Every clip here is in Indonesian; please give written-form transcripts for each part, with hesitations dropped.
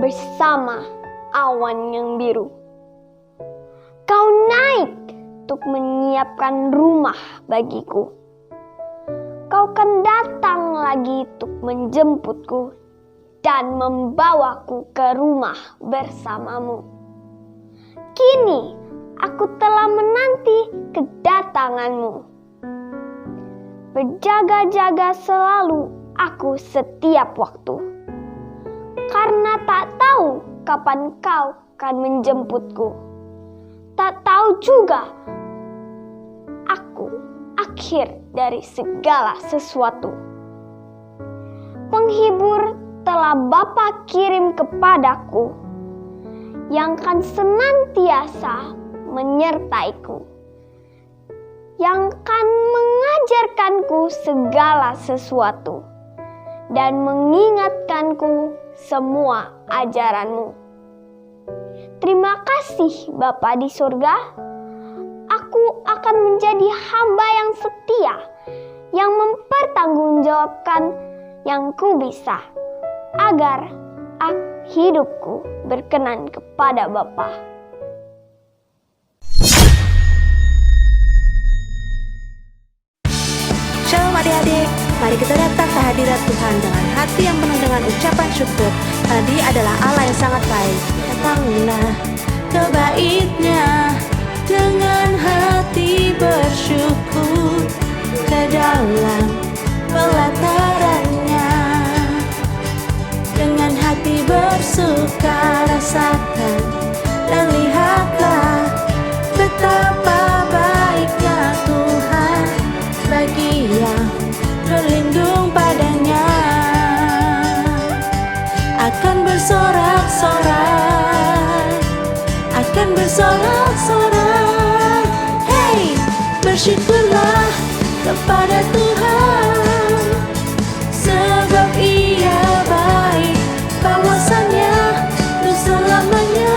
bersama awan yang biru. Kau naik untuk menyiapkan rumah bagiku. Kau kan datang lagi untuk menjemputku dan membawaku ke rumah bersamamu. Kini aku telah menanti kedatanganmu. Berjaga-jaga selalu aku setiap waktu, karena tak tahu kapan kau akan menjemputku. Tak tahu juga aku akhir dari segala sesuatu. Penghibur telah Bapa kirim kepadaku, yang kan senantiasa menyertaiku, yang kan mengajarkanku segala sesuatu dan mengingatkanku semua ajaranmu. Terima kasih Bapa di surga. Aku akan menjadi hamba yang setia, yang mempertanggungjawabkan yang ku bisa, agar hidupku berkenan kepada Bapa. Shalom adik-adik, mari kita datang ke hadirat Tuhan dengan hati yang penuh dengan ucapan syukur. Tadi adalah Allah yang sangat baik. Datanglah ke bait-Nya dengan hati bersyukur, ke dalam pelataran-Nya dengan hati bersuka rasakan dan lihatlah betapa baiknya Tuhan bagi yang berlindung padanya. Akan bersorak-sorak, akan bersorak-sorak. Hey, bersyukurlah kepada Tuhan, sebab Ia baik, kawasannya untuk selamanya.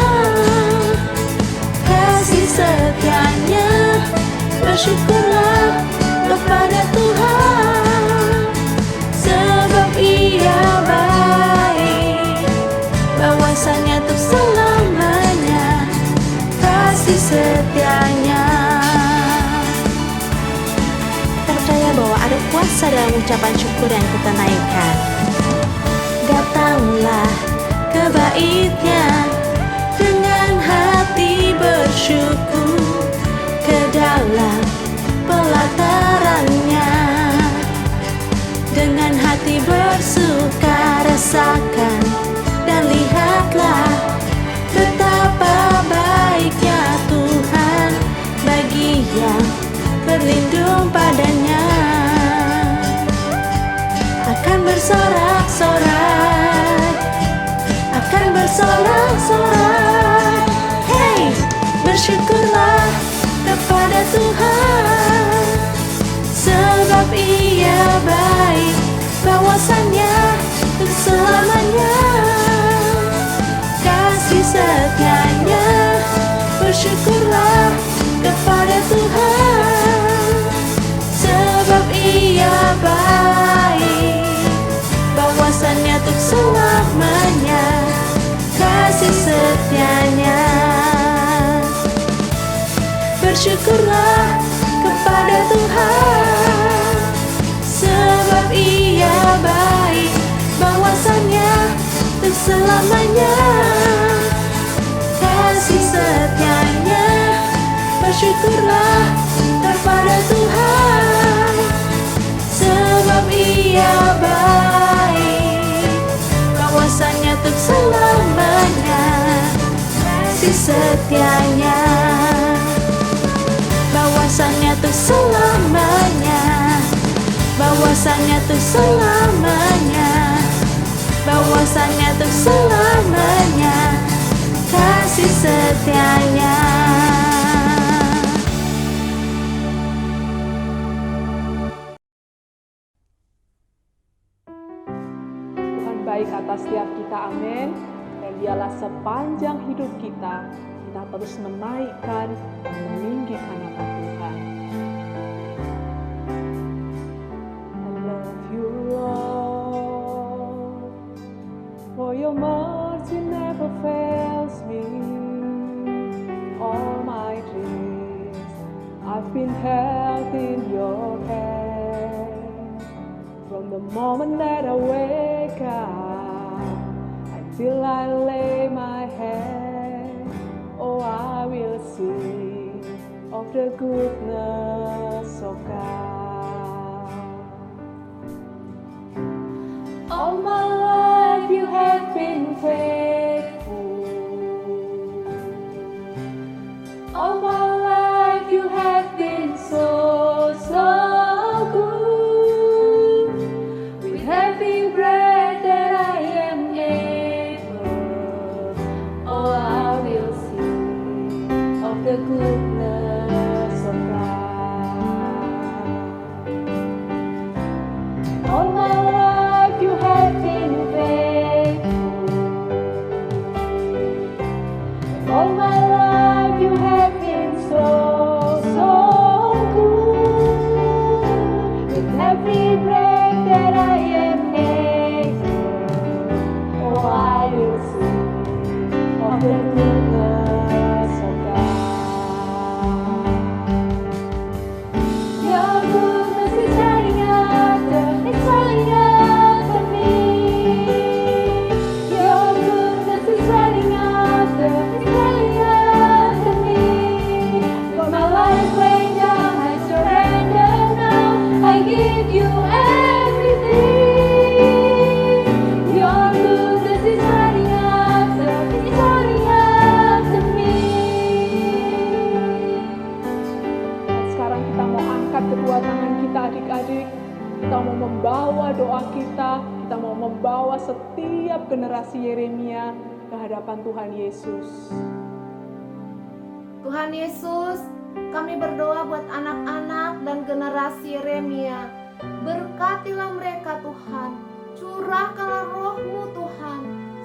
Kasih setianya, bersyukurlah kepada Tuhan, sebab Ia baik, bahwasanya untuk selamanya kasih setianya. Kita percaya bahwa ada kuasa dalam ucapan syukur yang kita naikkan. Datanglah ke bait-Nya dengan hati bersyukur, ke dalam pelataran-Nya dengan hati bersuka rasakan dan lihatlah betapa baiknya Tuhan bagi yang berlindung padanya. Akan bersorak-sorak, akan bersorak-sorak. Hey, bersyukurlah kepada Tuhan, sebab Ia baik, bahwasanya untuk selamanya. Kasih setianya, bersyukurlah kepada Tuhan, sebab Ia baik, bahwasanya untuk selamanya. Kasih setianya. Bersyukurlah kepada Tuhan, sebab Ia baik, bahwasanya untuk selamanya. Kasih setianya, bersyukurlah kepada Tuhan, sebab Ia baik, bahwasanya untuk selamanya. Kasih setianya, bahwasanya untuk selamanya, bahwasanya untuk selamanya, bahwasanya untuk selamanya. Kasih setianya. Tuhan baik atas setiap kita, amin. Dan biarlah sepanjang hidup kita terus menaikkan dan meninggikan nama Tuhan. I love you Lord, for your mercy never I've been held in your hand from the moment that I wake up until I lay my head. Oh, I will sing of the goodness of God. All my life you have been faithful. All my life you have been so good. With every breath that I am able, oh, I will sing of the goodness of God. All my life you have been faithful. All my life you have been so good. With every breath that I am able, oh, I will sing of the goodness of God. Your goodness is running after me. Your goodness is running after me. For my life laid down, I surrender now. I give you everything. Your goodness is running after me. Dan sekarang kita mau angkat kedua tangan kita adik-adik. Kita mau membawa doa kita mau membawa setiap generasi Yeremia ke hadapan Tuhan Yesus. Tuhan Yesus, kami berdoa buat anak-anak dan generasi Yeremia. Berkatilah mereka Tuhan, curahkanlah roh-Mu Tuhan,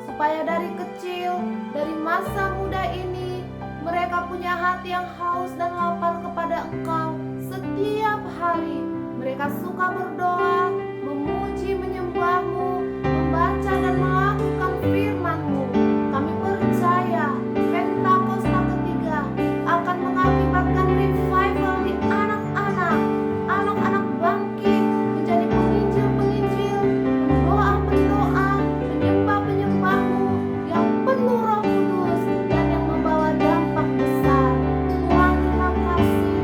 supaya dari kecil, dari masa muda ini, mereka punya hati yang haus dan lapar kepada Engkau setiap hari. Mereka suka berdoa, memuji, menyembah-Mu, membaca dan melakukan firman-Mu. Kami percaya Pentakosta ketiga akan mengakibatkan revival di anak-anak. Anak-anak bangkit menjadi penginjil-penginjil, pendoa-pendoa, penyembah-penyembah-Mu yang penuh Roh Kudus dan yang membawa dampak besar. Tuhan, terima kasih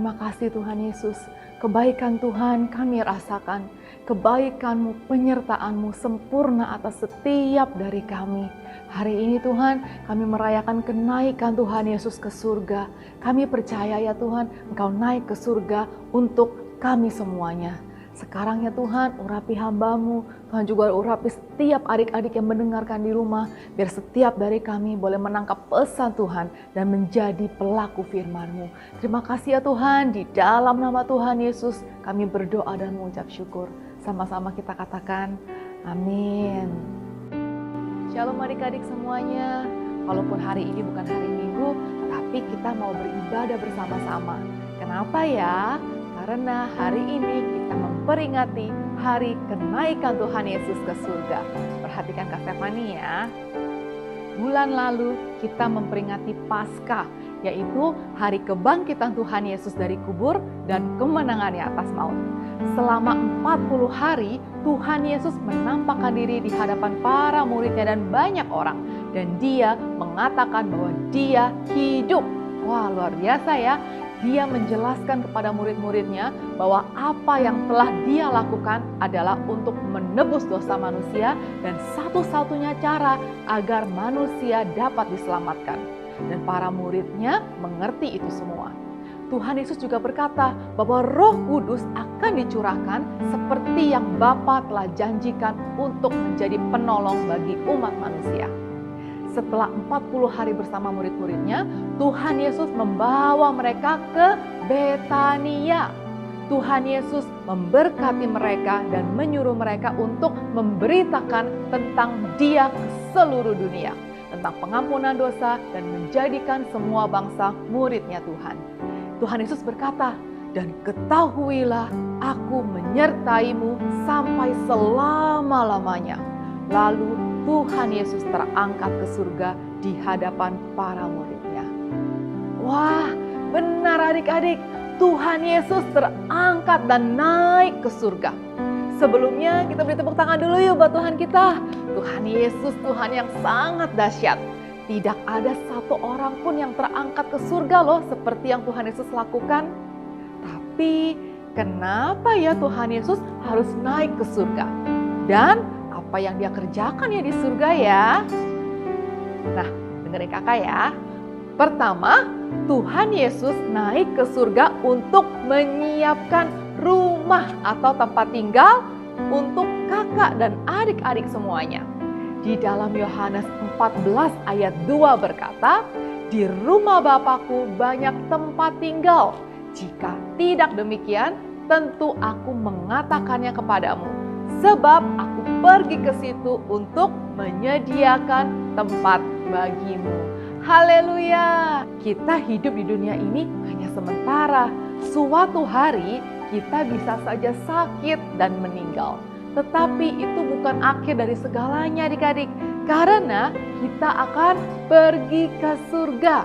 Terima kasih Tuhan Yesus, kebaikan Tuhan kami rasakan, kebaikan-Mu, penyertaan-Mu sempurna atas setiap dari kami. Hari ini Tuhan, kami merayakan kenaikan Tuhan Yesus ke surga. Kami percaya ya Tuhan, Engkau naik ke surga untuk kami semuanya. Sekarang ya Tuhan, urapi hamba-Mu, Tuhan juga urapi setiap adik-adik yang mendengarkan di rumah, biar setiap dari kami boleh menangkap pesan Tuhan dan menjadi pelaku firman-Mu. Terima kasih ya Tuhan, di dalam nama Tuhan Yesus kami berdoa dan mengucap syukur. Sama-sama kita katakan, amin. Shalom adik-adik semuanya, walaupun hari ini bukan hari Minggu, tapi kita mau beribadah bersama-sama. Kenapa ya? Karena hari ini kita memperingati hari kenaikan Tuhan Yesus ke surga. Perhatikan Kak Stefani ya. Bulan lalu kita memperingati Paskah, yaitu hari kebangkitan Tuhan Yesus dari kubur dan kemenangannya atas maut. Selama 40 hari Tuhan Yesus menampakkan diri di hadapan para muridnya dan banyak orang. Dan dia mengatakan bahwa dia hidup. Wah, luar biasa ya. Dia menjelaskan kepada murid-muridnya bahwa apa yang telah dia lakukan adalah untuk menebus dosa manusia dan satu-satunya cara agar manusia dapat diselamatkan. Dan para muridnya mengerti itu semua. Tuhan Yesus juga berkata bahwa Roh Kudus akan dicurahkan seperti yang Bapa telah janjikan untuk menjadi penolong bagi umat manusia. Setelah 40 hari bersama murid-muridnya, Tuhan Yesus membawa mereka ke Betania. Tuhan Yesus memberkati mereka dan menyuruh mereka untuk memberitakan tentang Dia ke seluruh dunia, tentang pengampunan dosa dan menjadikan semua bangsa muridnya Tuhan. Tuhan Yesus berkata, "Dan ketahuilah aku menyertaimu sampai selama-lamanya." Lalu Tuhan Yesus terangkat ke surga di hadapan para muridnya. Wah, benar adik-adik, Tuhan Yesus terangkat dan naik ke surga. Sebelumnya kita beri tepuk tangan dulu yuk buat Tuhan kita. Tuhan Yesus, Tuhan yang sangat dahsyat. Tidak ada satu orang pun yang terangkat ke surga loh seperti yang Tuhan Yesus lakukan. Tapi kenapa ya Tuhan Yesus harus naik ke surga? Dan apa yang dia kerjakan ya di surga ya? Nah, dengerin kakak ya. Pertama, Tuhan Yesus naik ke surga untuk menyiapkan rumah atau tempat tinggal untuk kakak dan adik-adik semuanya. Di dalam Yohanes 14 ayat 2 berkata, "Di rumah Bapakku banyak tempat tinggal. Jika tidak demikian, tentu aku mengatakannya kepadamu. Sebab aku pergi ke situ untuk menyediakan tempat bagimu." Haleluya! Kita hidup di dunia ini hanya sementara. Suatu hari kita bisa saja sakit dan meninggal. Tetapi itu bukan akhir dari segalanya adik-adik. Karena kita akan pergi ke surga.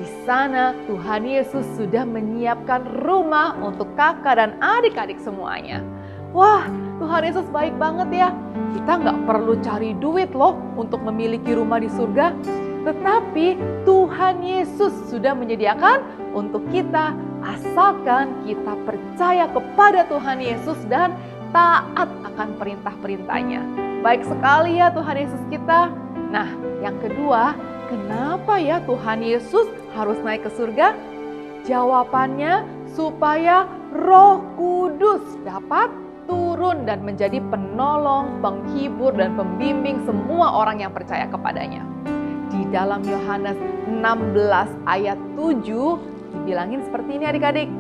Di sana Tuhan Yesus sudah menyiapkan rumah untuk kakak dan adik-adik semuanya. Wah, Tuhan Yesus baik banget ya. Kita nggak perlu cari duit loh untuk memiliki rumah di surga. Tetapi Tuhan Yesus sudah menyediakan untuk kita asalkan kita percaya kepada Tuhan Yesus dan taat akan perintah-perintahnya. Baik sekali ya Tuhan Yesus kita. Nah, yang kedua, kenapa ya Tuhan Yesus harus naik ke surga? Jawabannya supaya Roh Kudus dapat turun dan menjadi penolong, penghibur, dan pembimbing semua orang yang percaya kepadanya. Di dalam Yohanes 16 ayat 7 dibilangin seperti ini adik-adik.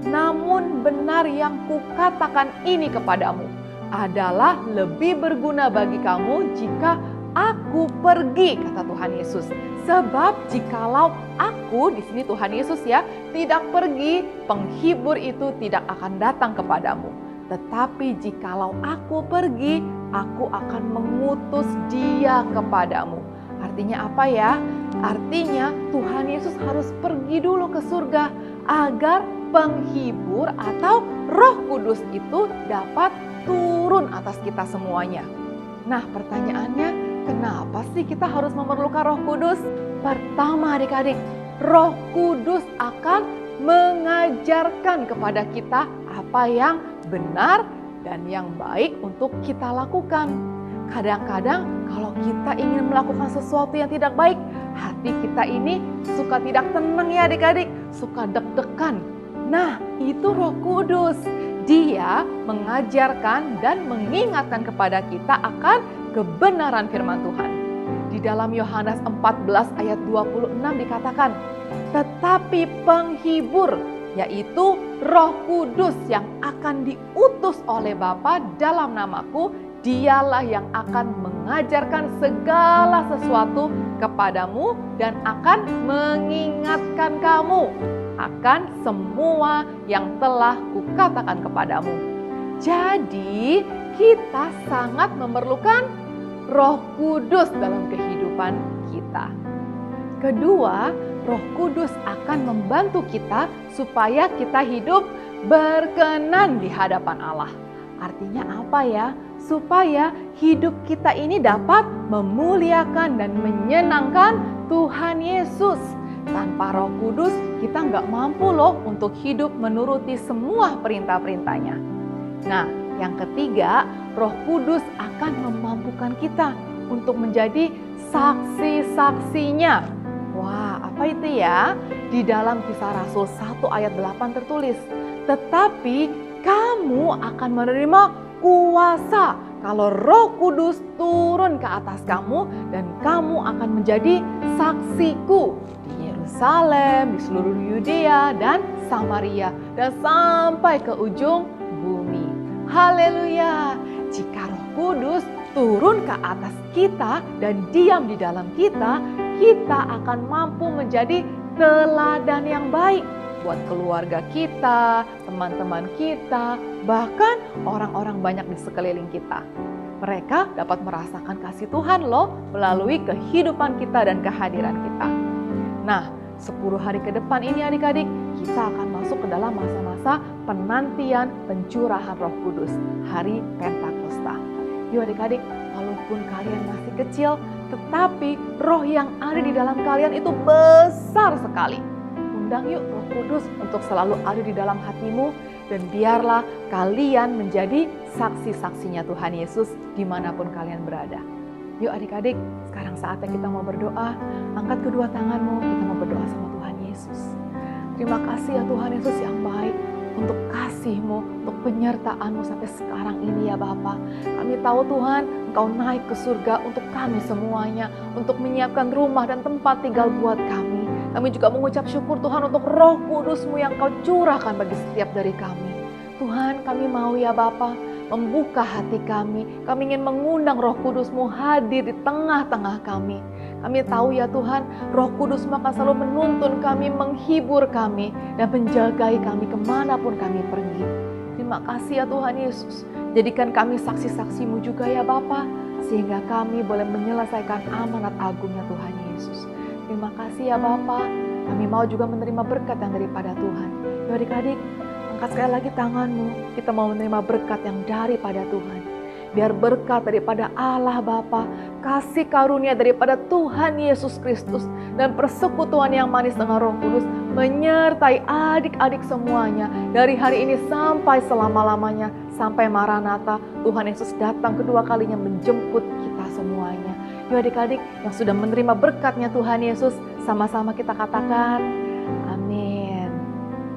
"Namun benar yang kukatakan ini kepadamu adalah lebih berguna bagi kamu jika aku pergi," kata Tuhan Yesus. Sebab jikalau aku, di sini Tuhan Yesus ya, tidak pergi, penghibur itu tidak akan datang kepadamu. Tetapi jikalau aku pergi, aku akan mengutus dia kepadamu. Artinya apa ya? Artinya Tuhan Yesus harus pergi dulu ke surga agar penghibur atau Roh Kudus itu dapat turun atas kita semuanya. Nah, pertanyaannya, kenapa sih kita harus memerlukan Roh Kudus? Pertama adik-adik, Roh Kudus akan mengajarkan kepada kita apa yang benar dan yang baik untuk kita lakukan. Kadang-kadang kalau kita ingin melakukan sesuatu yang tidak baik, hati kita ini suka tidak tenang ya adik-adik, suka deg-degan. Nah, itu Roh Kudus. Dia mengajarkan dan mengingatkan kepada kita akan kebenaran firman Tuhan. Di dalam Yohanes 14 ayat 26 dikatakan, tetapi penghibur, yaitu Roh Kudus yang akan diutus oleh Bapa dalam namaku, dialah yang akan mengajarkan segala sesuatu kepadamu dan akan mengingatkan kamu akan semua yang telah kukatakan kepadamu. Jadi, kita sangat memerlukan Roh Kudus dalam kehidupan kita. Kedua, Roh Kudus akan membantu kita supaya kita hidup berkenan di hadapan Allah. Artinya apa ya? Supaya hidup kita ini dapat memuliakan dan menyenangkan Tuhan Yesus. Tanpa Roh Kudus, kita nggak mampu loh untuk hidup menuruti semua perintah-perintahnya. Nah, yang ketiga, Roh Kudus akan memampukan kita untuk menjadi saksi-saksinya. Wah, apa itu ya? Di dalam Kisah Rasul 1 ayat 8 tertulis, tetapi kamu akan menerima kuasa kalau Roh Kudus turun ke atas kamu dan kamu akan menjadi saksiku di Yerusalem, di seluruh Yudea dan Samaria dan sampai ke ujung bumi. Haleluya! Jika Roh Kudus turun ke atas kita dan diam di dalam kita, kita akan mampu menjadi teladan yang baik buat keluarga kita, teman-teman kita, bahkan orang-orang banyak di sekeliling kita. Mereka dapat merasakan kasih Tuhan loh melalui kehidupan kita dan kehadiran kita. Nah, 10 hari ke depan ini adik-adik, kita akan masuk ke dalam masa-masa penantian pencurahan Roh Kudus, hari Pentakosta. Yuk adik-adik, walaupun kalian masih kecil, tetapi roh yang ada di dalam kalian itu besar sekali. Undang yuk Roh Kudus untuk selalu ada di dalam hatimu, dan biarlah kalian menjadi saksi-saksinya Tuhan Yesus dimanapun kalian berada. Yuk adik-adik, sekarang saatnya kita mau berdoa. Angkat kedua tanganmu, kita mau berdoa sama Tuhan Yesus. Terima kasih ya Tuhan Yesus yang baik, untuk kasih-Mu, untuk penyertaan-Mu sampai sekarang ini ya Bapa. Kami tahu Tuhan, Engkau naik ke surga untuk kami semuanya, untuk menyiapkan rumah dan tempat tinggal buat kami. Kami juga mengucap syukur Tuhan untuk Roh Kudus-Mu yang Kau curahkan bagi setiap dari kami. Tuhan, kami mau ya Bapa, membuka hati kami. Kami ingin mengundang Roh Kudus-Mu hadir di tengah-tengah kami. Kami tahu ya Tuhan, Roh Kudus-Mu akan selalu menuntun kami, menghibur kami, dan menjagai kami kemanapun kami pergi. Terima kasih ya Tuhan Yesus. Jadikan kami saksi-saksi-Mu juga ya Bapa, sehingga kami boleh menyelesaikan amanat agungnya Tuhan Yesus. Terima kasih ya Bapa. Kami mau juga menerima berkat yang daripada Tuhan. Ya adik-adik, angkat sekali lagi tanganmu. Kita mau menerima berkat yang daripada Tuhan. Biar berkat daripada Allah Bapa, kasih karunia daripada Tuhan Yesus Kristus, dan persekutuan yang manis dengan Roh Kudus menyertai adik-adik semuanya dari hari ini sampai selama-lamanya, sampai Maranatha, Tuhan Yesus datang kedua kalinya menjemput kita semuanya. Yuk adik-adik yang sudah menerima berkatnya Tuhan Yesus, sama-sama kita katakan amin.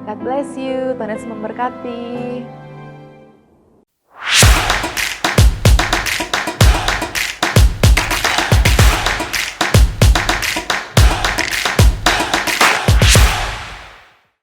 God bless you, Tuhan Yesus memberkati.